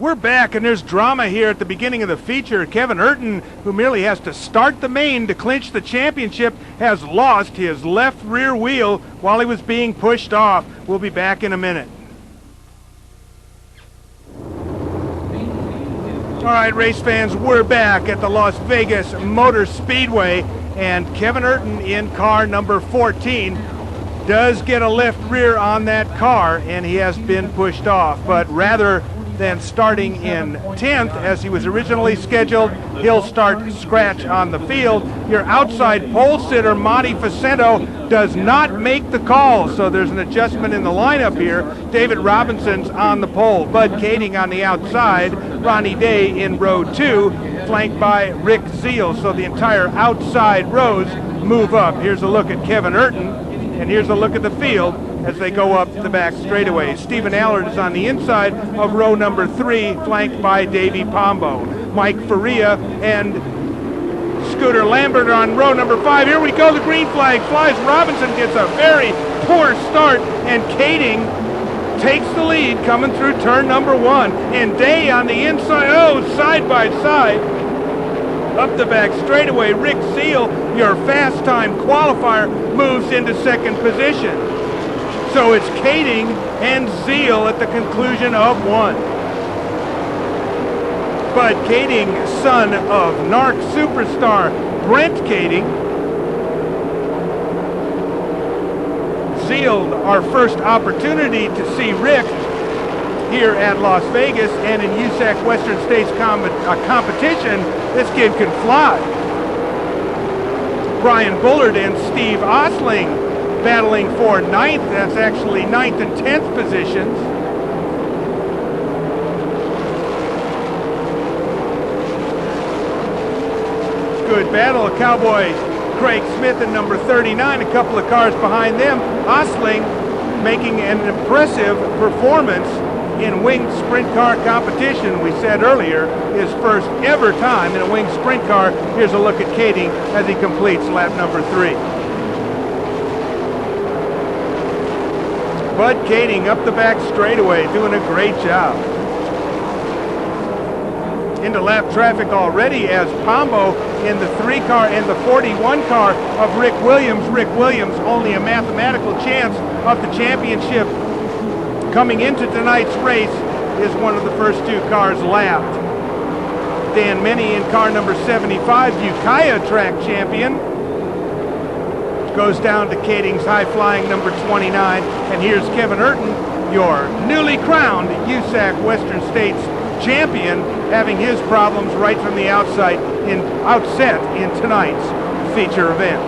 We're back, and there's drama here at the beginning of the feature. Kevin Urton, who merely has to start the main to clinch the championship, has lost his left rear wheel while he was being pushed off. We'll be back in a minute. All right, race fans, we're back at the Las Vegas Motor Speedway, and Kevin Urton in car number 14 does get a left rear on that car, and he has been pushed off. But rather than starting in 10th as he was originally scheduled, he'll start scratch on the field. Your outside pole sitter, Monty Facento, does not make the call, so there's an adjustment in the lineup here. David Robinson's on the pole, Bud Kading on the outside, Ronnie Day in row 2, flanked by Rick Zeal, so the entire outside rows move up. Here's a look at Kevin Urton, and here's a look at the field as they go up the back straightaway. Stephen Allard is on the inside of row number 3, flanked by Davey Pombo. Mike Faria and Scooter Lambert on row number 5. Here we go, the green flag flies. Robinson gets a very poor start, and Kading takes the lead coming through turn number 1. And Day on the inside, side by side. Up the back straightaway, Rick Zeal, your fast time qualifier, moves into second position. So it's Kading and Zeal at the conclusion of 1. Bud Kading, son of NARC superstar Brent Kading. Zeal, our first opportunity to see Rick here at Las Vegas, and in USAC Western States competition, this kid can fly. Brian Bullard and Steve Osling battling for 9th, that's actually 9th and 10th positions. Good battle, Cowboy Craig Smith in number 39, a couple of cars behind them. Osling making an impressive performance in winged sprint car competition. We said earlier, his first ever time in a winged sprint car. Here's a look at Kading as he completes lap number 3. Bud Kading up the back straightaway, doing a great job. Into lap traffic already as Pombo in the 3 car and the 41 car of Rick Williams. Rick Williams only a mathematical chance of the championship coming into tonight's race is one of the first 2 cars lapped. Dan Meny in car number 75, Ukiah track champion, goes down to Kading's high-flying number 29, and here's Kevin Urton, your newly crowned USAC Western States champion, having his problems right from the outset in tonight's feature event.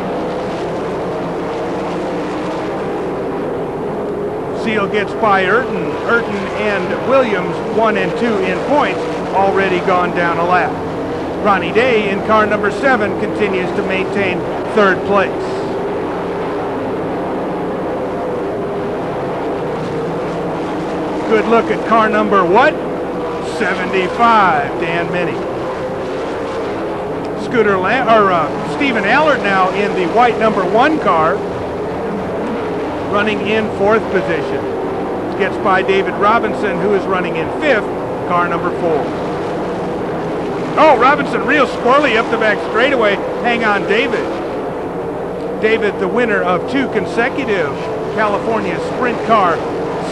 Zeal gets by Urton. Urton and Williams 1 and 2 in points, already gone down a lap. Ronnie Day in car number 7 continues to maintain 3rd place. Good look at car number 75, Dan Meny. Stephen Allard now in the white number 1 car, running in 4th position. Gets by David Robinson, who is running in 5th, car number 4. Oh, Robinson real squirrely up the back straightaway. Hang on, David. David, the winner of 2 consecutive California Sprint Car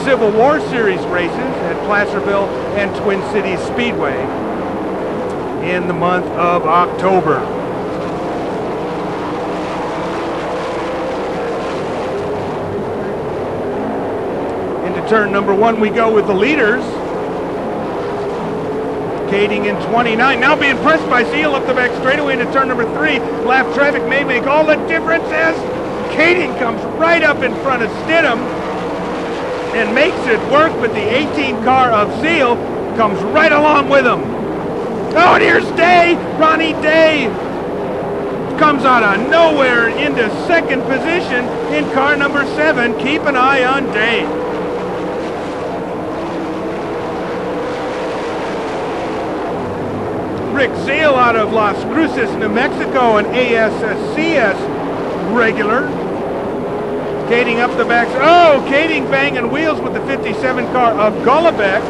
Civil War Series races at Placerville and Twin Cities Speedway in the month of October. Into turn number 1 we go with the leaders. Kading in 29, now being pressed by Zeal up the back straightaway into turn number 3. Lap traffic may make all the difference as Kading comes right up in front of Stidham and makes it work, but the 18 car of Zeal comes right along with him. Oh, and here's Day. Ronnie Day comes out of nowhere into 2nd position in car number 7. Keep an eye on Day. Rick Zeal out of Las Cruces, New Mexico, an ASCS regular. Kading up the back. Oh, Kading banging wheels with the 57 car of Golubeck.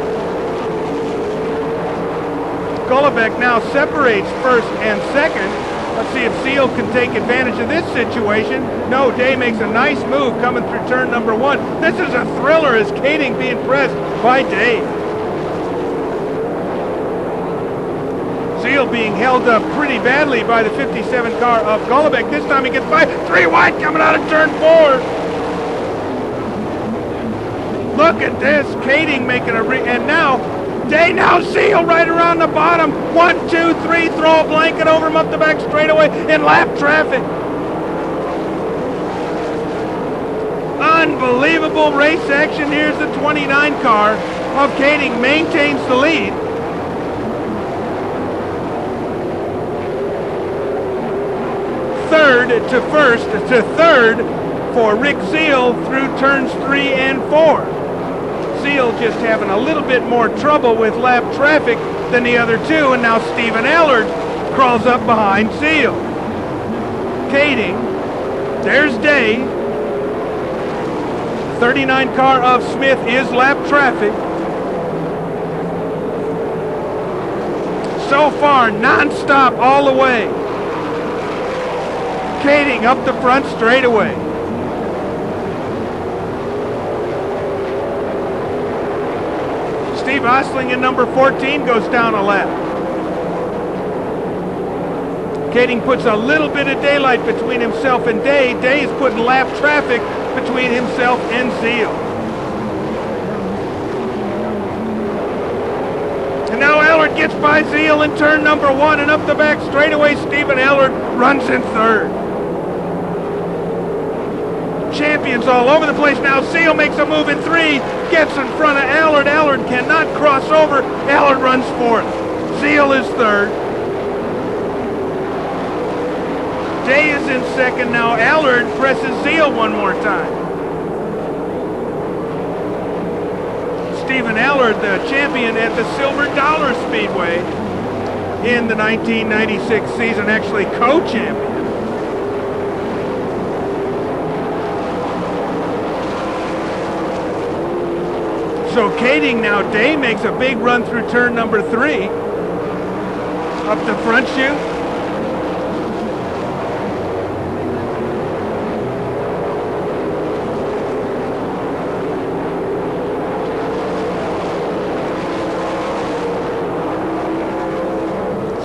Golovic now separates first and second. Let's see if Seal can take advantage of this situation. No, Day makes a nice move coming through turn number 1. This is a thriller as Kading being pressed by Day. Seal being held up pretty badly by the 57 car of Golovic. This time he gets by. 3 wide coming out of turn 4. Look at this. Kading making and now Day, now Seal right around the bottom. 1, 2, 3, throw a blanket over him up the back straightaway in lap traffic. Unbelievable race action. Here's the 29 car of Kading, maintains the lead. Third to first to third for Rick Seal through turns 3 and 4. Seal just having a little bit more trouble with lap traffic than the other two, and now Stephen Allard crawls up behind Seal. Kading, there's Day. 39 car of Smith is lap traffic. So far, non-stop all the way. Kading up the front straightaway. Steve Osling in number 14 goes down a lap. Kading puts a little bit of daylight between himself and Day. Day is putting lap traffic between himself and Seal. And now Allard gets by Seal in turn number 1, and up the back straightaway, Stephen Allard runs in third. Champions all over the place now. Seal makes a move in 3, gets in front of Allard. Allard cannot cross over. Allard runs 4th. Seal is 3rd. Day is in 2nd now. Allard presses Seal one more time. Stephen Allard, the champion at the Silver Dollar Speedway in the 1996 season, actually co-champion. So Kading now, Day makes a big run through turn number 3. Up the front chute.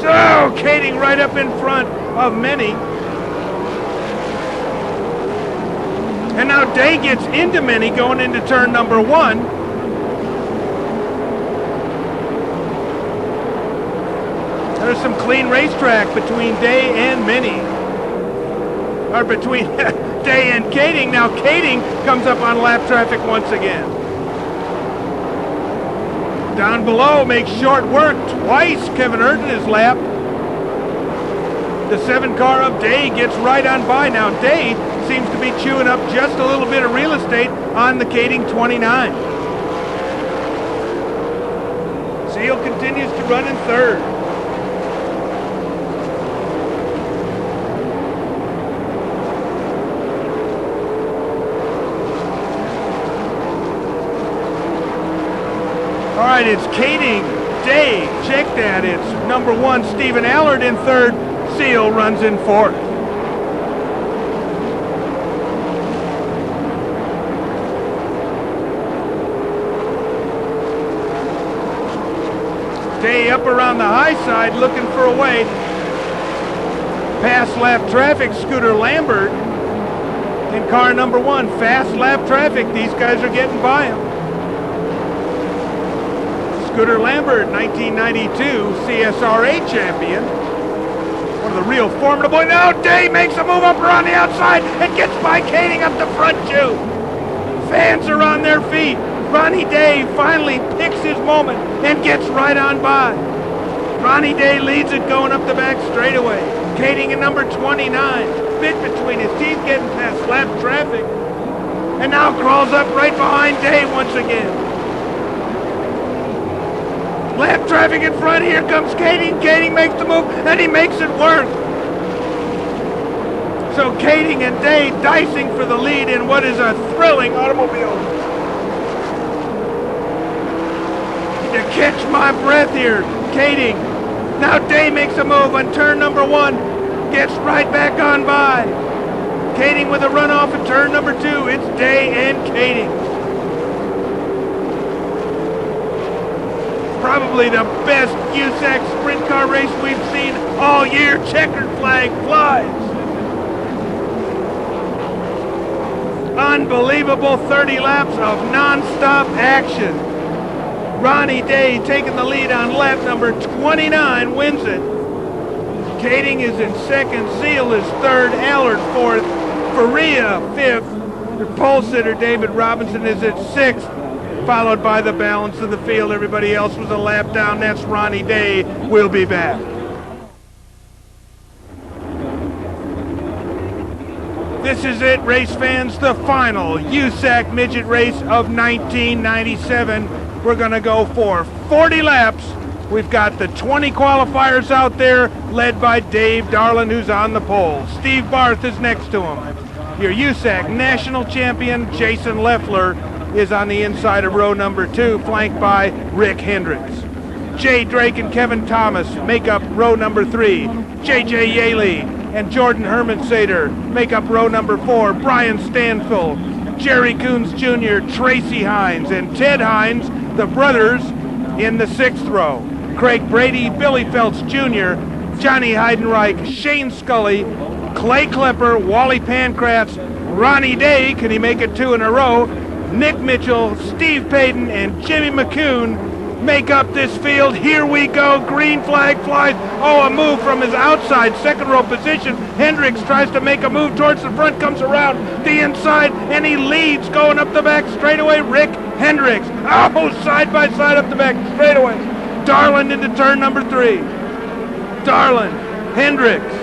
So Kading right up in front of Many. And now Day gets into Many going into turn number 1. There's some clean racetrack between Day and Many. Or between Day and Kading. Now Kading comes up on lap traffic once again. Down below makes short work. Twice Kevin Urton is lapped. The 7 car of Day gets right on by. Now Day seems to be chewing up just a little bit of real estate on the Kading 29. Seal continues to run in 3rd. All right, it's Kading, Day, check that. It's number 1, Stephen Allard in 3rd. Seal runs in 4th. Day up around the high side looking for a way. Past lap traffic, Scooter Lambert in car number 1. Fast lap traffic, these guys are getting by him. Scooter Lambert, 1992 CSRA champion. One of the real formidable. Now Day makes a move up around the outside and gets by Kading up the front chute. Fans are on their feet. Ronnie Day finally picks his moment and gets right on by. Ronnie Day leads it going up the back straightaway. Kading in number 29. Bit between his teeth getting past lap traffic. And now crawls up right behind Day once again. Lap traffic in front. Here comes Kading. Kading makes the move, and he makes it work. So Kading and Day dicing for the lead in what is a thrilling automobile. To catch my breath here, Kading Now Day makes a move on turn number 1. Gets right back on by. Kading with a runoff at turn number 2. It's Day and Kading. Probably the best USAC sprint car race we've seen all year. Checkered flag flies. Unbelievable 30 laps of non-stop action. Ronnie Day taking the lead on lap number 29, wins it. Kading is in second, Zeal is third, Allard fourth, Faria fifth. Their pole sitter David Robinson is at sixth, followed by the balance of the field. Everybody else was a lap down. That's Ronnie Day. We'll be back. This is it, race fans, the final USAC midget race of 1997. We're going to go for 40 laps. We've got the 20 qualifiers out there, led by Dave Darland, who's on the pole. Steve Barth is next to him. Your USAC national champion, Jason Leffler, is on the inside of row number 2, flanked by Rick Hendricks. Jay Drake and Kevin Thomas make up row number 3. J.J. Yaley and Jordan Hermansader make up row number 4. Brian Stanfill, Jerry Coons Jr., Tracy Hines, and Ted Hines, the brothers, in the 6th row. Craig Brady, Billy Phelps Jr., Johnny Heidenreich, Shane Scully, Clay Klepper, Wally Pancratz, Ronnie Day, can he make it 2 in a row? Nick Mitchell, Steve Payton, and Jimmy McCune make up this field. Here we go. Green flag flies. Oh, a move from his outside second row position. Hendricks tries to make a move towards the front, comes around the inside, and he leads going up the back straightaway. Rick Hendricks. Oh, side by side up the back straightaway. Darland into turn number 3. Darland, Hendricks.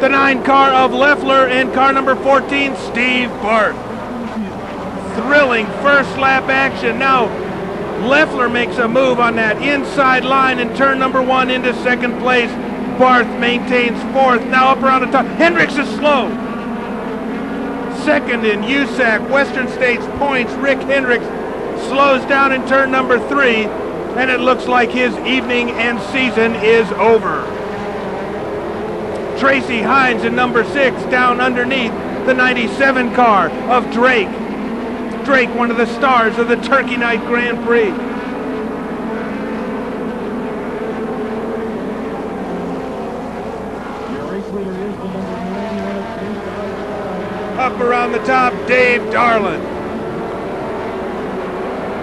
The 9 car of Leffler and car number 14, Steve Barth. Thrilling first lap action. Now Leffler makes a move on that inside line in turn number 1 into second place. Barth maintains 4th. Now up around the top. Hendricks is slow. Second in USAC Western States points, Rick Hendricks slows down in turn number 3, and it looks like his evening and season is over. Tracy Hines in number 6 down underneath the 97 car of Drake. Drake, one of the stars of the Turkey Night Grand Prix. Up around the top, Dave Darland.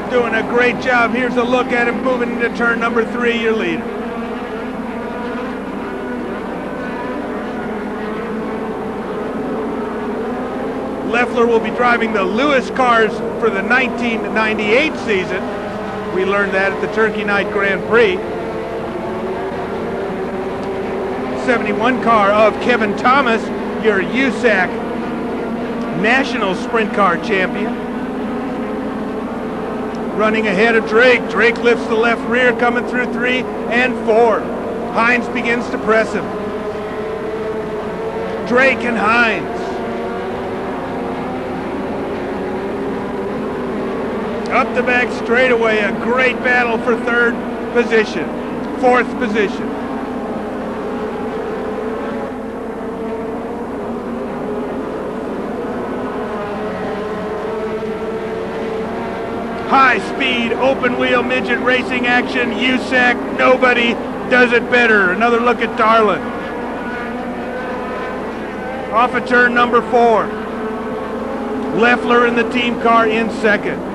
Doing a great job. Here's a look at him moving into turn number 3, your leader. Leffler will be driving the Lewis cars for the 1998 season. We learned that at the Turkey Night Grand Prix. 71 car of Kevin Thomas, your USAC National Sprint Car Champion. Running ahead of Drake. Drake lifts the left rear, coming through 3 and 4. Hines begins to press him. Drake and Hines. Up the back straightaway, a great battle for 3rd position, 4th position. High speed, open wheel midget racing action, USAC, nobody does it better. Another look at Darland. Off of turn number 4. Leffler in the team car in second.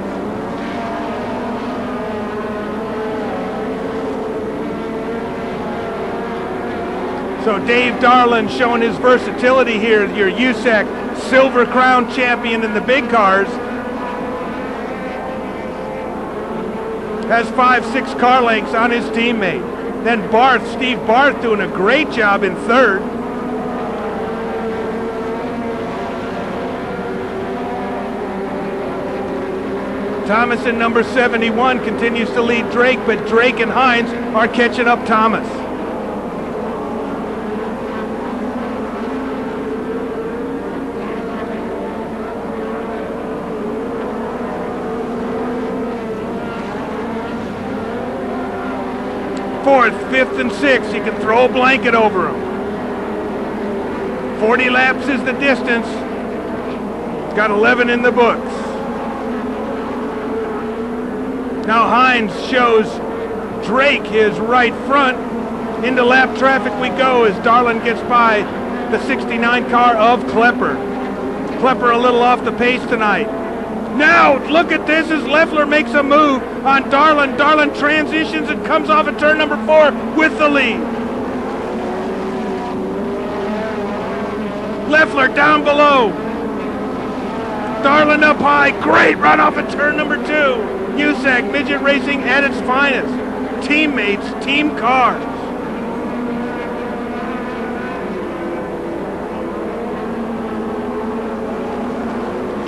So Dave Darland showing his versatility here, your USAC Silver Crown champion in the big cars. Has 5-6 car lengths on his teammate. Then Barth, Steve Barth, doing a great job in 3rd. Thomas in number 71 continues to lead Drake, but Drake and Hines are catching up Thomas. 4th, 5th, and 6th. You can throw a blanket over them. 40 laps is the distance. Got 11 in the books. Now Hines shows Drake his right front. Into lap traffic we go as Darlin gets by the 69 car of Klepper. Klepper a little off the pace tonight. Now, look at this as Leffler makes a move on Darlin. Darlin transitions and comes off at turn number 4 with the lead. Leffler down below. Darlin up high. Great run off at turn number 2. USAC Midget Racing at its finest. Teammates, team cars.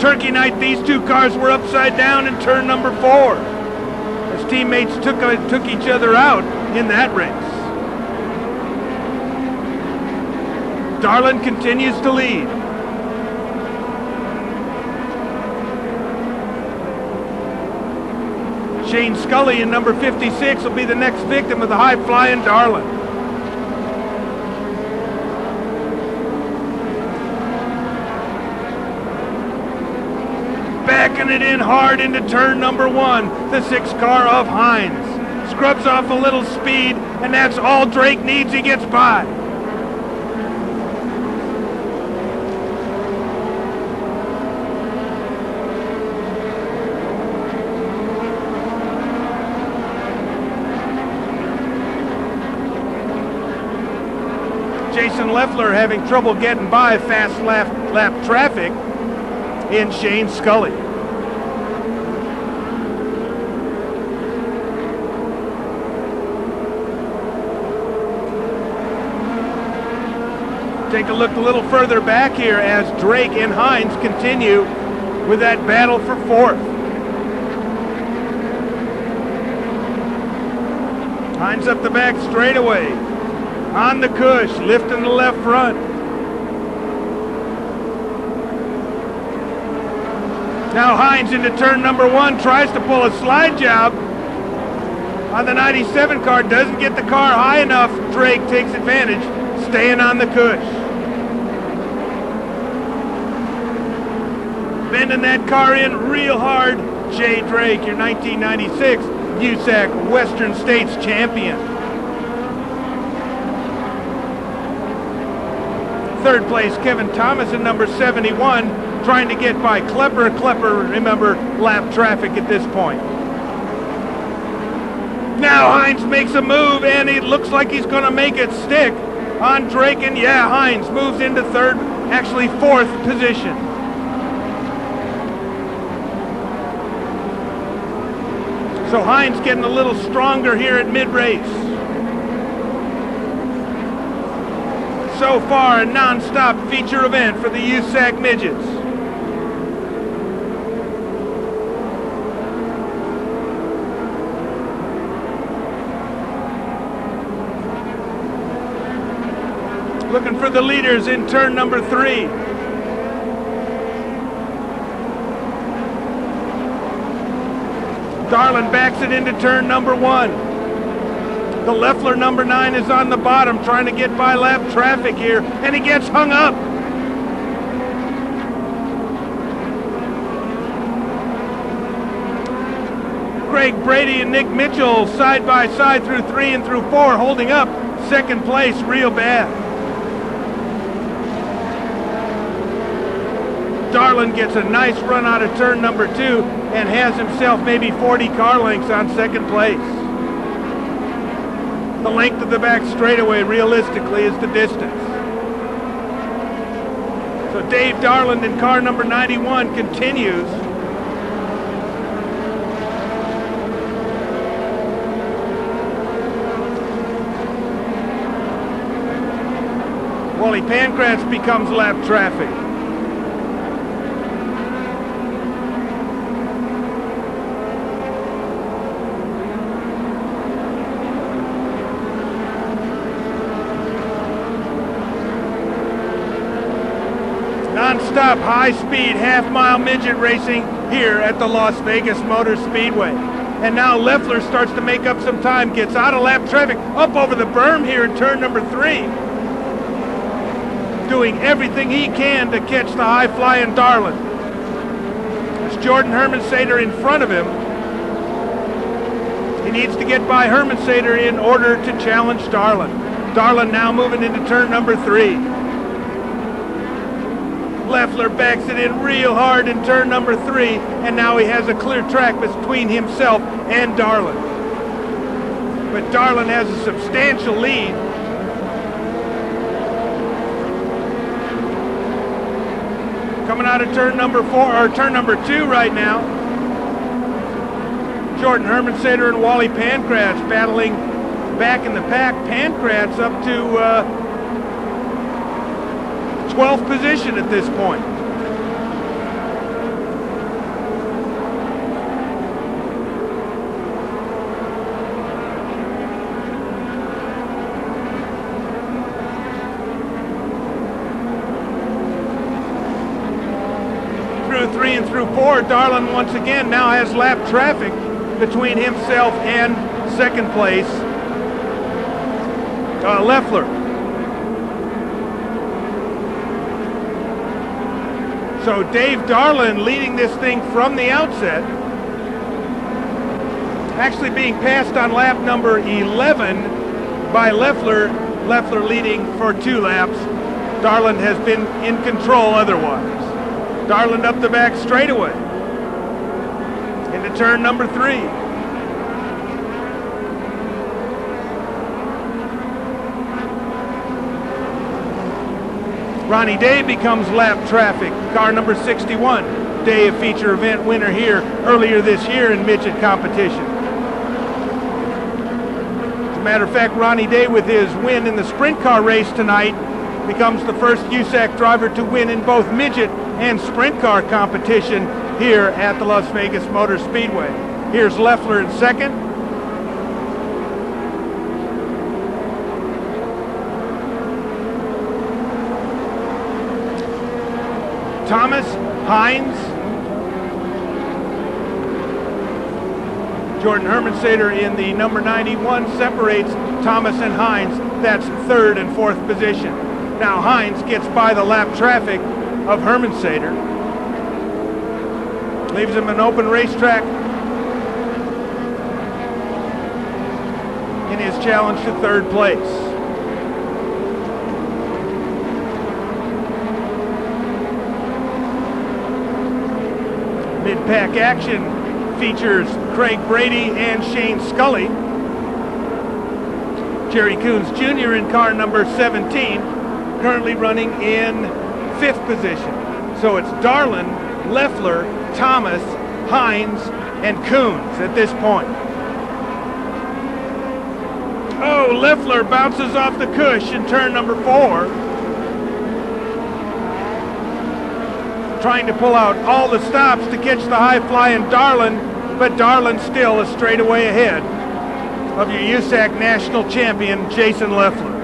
Turkey night, these two cars were upside down in turn number 4 as teammates took each other out in that race. Darlin continues to lead. Shane Scully in number 56 will be the next victim of the high-flying Darlin. Backing it in hard into turn number 1, the 6 car of Hines. Scrubs off a little speed, and that's all Drake needs. He gets by. Jason Leffler having trouble getting by fast lap traffic in Shane Scully. Take a look a little further back here as Drake and Hines continue with that battle for 4th. Hines up the back straightaway. On the cush, lifting the left front. Now Hines into turn number 1, tries to pull a slide job on the 97 car, doesn't get the car high enough. Drake takes advantage, staying on the cush. Bending that car in real hard. Jay Drake, your 1996 USAC Western States champion. 3rd place, Kevin Thomas in number 71, trying to get by Klepper. Klepper, remember, lap traffic at this point. Now Hines makes a move, and it looks like he's going to make it stick on Drake. And yeah, Hines moves into 3rd, actually 4th position. So Hines getting a little stronger here at mid-race. So far, a non-stop feature event for the USAC Midgets. Looking for the leaders in turn number 3. Darlin backs it into turn number 1. The Leffler number 9 is on the bottom trying to get by lap traffic here, and he gets hung up. Craig Brady and Nick Mitchell side by side through 3 and through 4, holding up 2nd place real bad. Darlin gets a nice run out of turn number 2 and has himself maybe 40 car lengths on 2nd place. The length of the back straightaway realistically is the distance. So Dave Darland in car number 91 continues. Wally Pancratz becomes lap traffic. Non-stop high-speed half-mile midget racing here at the Las Vegas Motor Speedway. And now Leffler starts to make up some time, gets out of lap traffic, up over the berm here in turn number 3. Doing everything he can to catch the high-flying Darlin. It's Jordan Hermansader in front of him. He needs to get by Hermansader in order to challenge Darlin. Darlin now moving into turn number 3. Leffler backs it in real hard in turn number 3, and now he has a clear track between himself and Darlin. But Darlin has a substantial lead. Coming out of turn number 4, or turn number 2 right now. Jordan Hermansader and Wally Pankratz battling back in the pack. Pankratz up to 12th position at this point. Through 3 and through 4, Darlin once again now has lap traffic between himself and second place Leffler. So Dave Darlin leading this thing from the outset, actually being passed on lap number 11 by Leffler. Leffler leading for 2 laps. Darlin has been in control otherwise. Darlin up the back straightaway into turn number 3. Ronnie Day becomes lap traffic, car number 61. Day, a feature event winner here earlier this year in midget competition. As a matter of fact, Ronnie Day, with his win in the sprint car race tonight, becomes the first USAC driver to win in both midget and sprint car competition here at the Las Vegas Motor Speedway. Here's Leffler in second. Thomas, Hines, Jordan Hermansader in the number 91 separates Thomas and Hines. That's 3rd and 4th position. Now Hines gets by the lap traffic of Hermansader. Leaves him an open racetrack in his challenge to 3rd place. Mid-pack action features Craig Brady and Shane Scully. Jerry Coons Jr. in car number 17, currently running in 5th position. So it's Darlin, Leffler, Thomas, Hines, and Coons at this point. Oh, Leffler bounces off the cush in turn number 4. Trying to pull out all the stops to catch the high-flying Darlin, but Darlin still a straightaway ahead of your USAC national champion, Jason Leffler.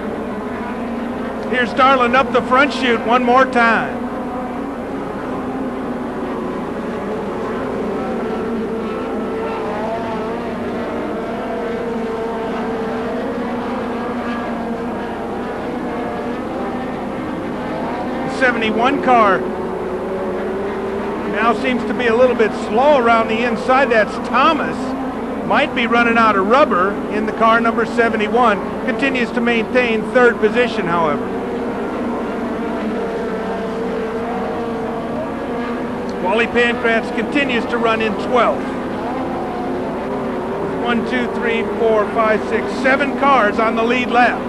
Here's Darlin up the front chute one more time. The 71 car now seems to be a little bit slow around the inside. That's Thomas. Might be running out of rubber in the car number 71. Continues to maintain 3rd position, however. Wally Pankratz continues to run in 12th. 1, 2, 3, 4, 5, 6, 7 cars on the lead lap.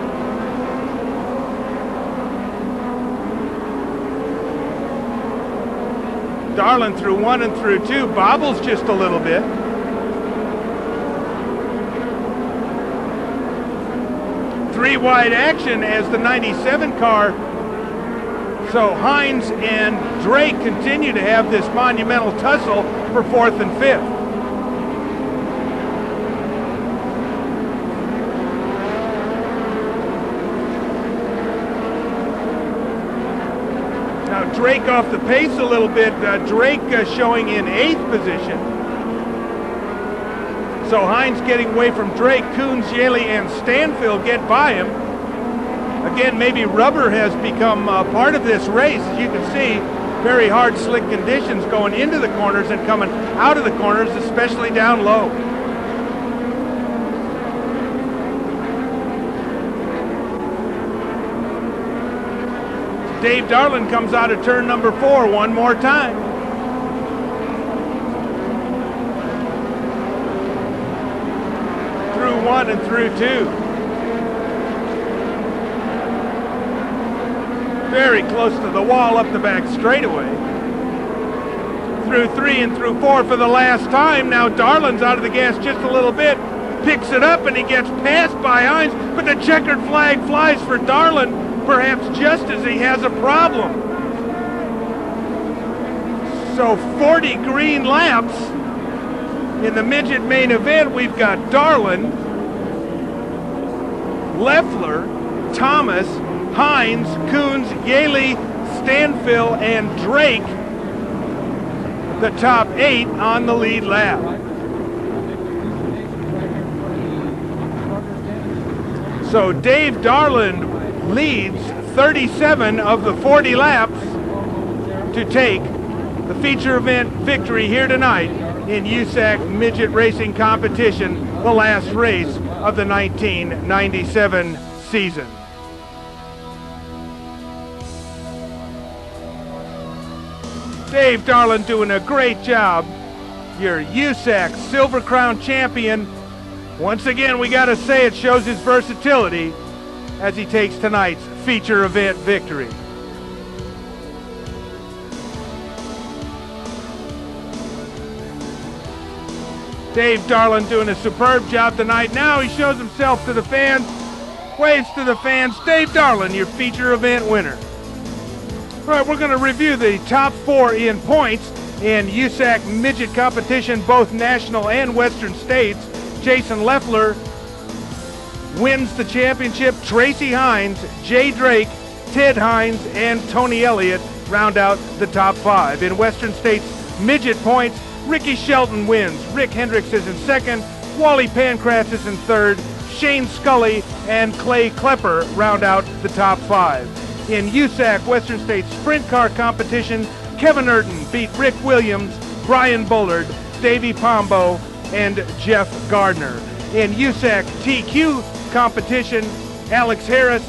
Darlin through 1 and through 2, bobbles just a little bit. Three wide action as the 97 car. So Hines and Drake continue to have this monumental tussle for 4th and 5th. Now Drake off the pace a little bit. Drake showing in 8th position. So Hines getting away from Drake, Coons, Yaley, and Stanfield get by him. Again, maybe rubber has become part of this race. As you can see, very hard, slick conditions going into the corners and coming out of the corners, especially down low. Dave Darland comes out of turn number 4 one more time. Through 1 and through 2. Very close to the wall up the back straightaway. Through 3 and through 4 for the last time. Now Darland's out of the gas just a little bit. Picks it up and he gets passed by Hines, but the checkered flag flies for Darland, perhaps just as he has a problem. So 40 green laps in the midget main event. We've got Darland, Leffler, Thomas, Hines, Coons, Yaley, Stanfield, and Drake, the top 8 on the lead lap. So Dave Darland leads 37 of the 40 laps to take the feature event victory here tonight in USAC Midget Racing Competition, the last race of the 1997 season. Dave Darland doing a great job, your USAC Silver Crown champion. Once again, we got to say it shows his versatility as he takes tonight's feature event victory. Dave Darland doing a superb job tonight. Now he shows himself to the fans, waves to the fans. Dave Darland, your feature event winner. All right, we're going to review the top 4 in points in USAC midget competition, both national and Western States. Jason Leffler wins the championship. Tracy Hines, Jay Drake, Ted Hines, and Tony Elliott round out the top 5. In Western States midget points, Ricky Shelton wins. Rick Hendricks is in second. Wally Pancratz is in third. Shane Scully and Clay Klepper round out the top 5. In USAC Western States sprint car competition, Kevin Urton beat Rick Williams, Brian Bullard, Davey Pombo, and Jeff Gardner. In USAC TQ competition, Alex Harris,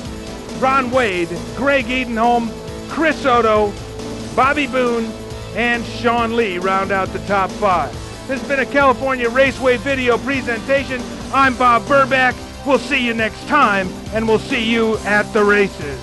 Ron Wade, Greg Edenholm, Chris Soto, Bobby Boone, and Sean Lee round out the top 5. This has been a California Raceway video presentation. I'm Bob Burback. We'll see you next time, and we'll see you at the races.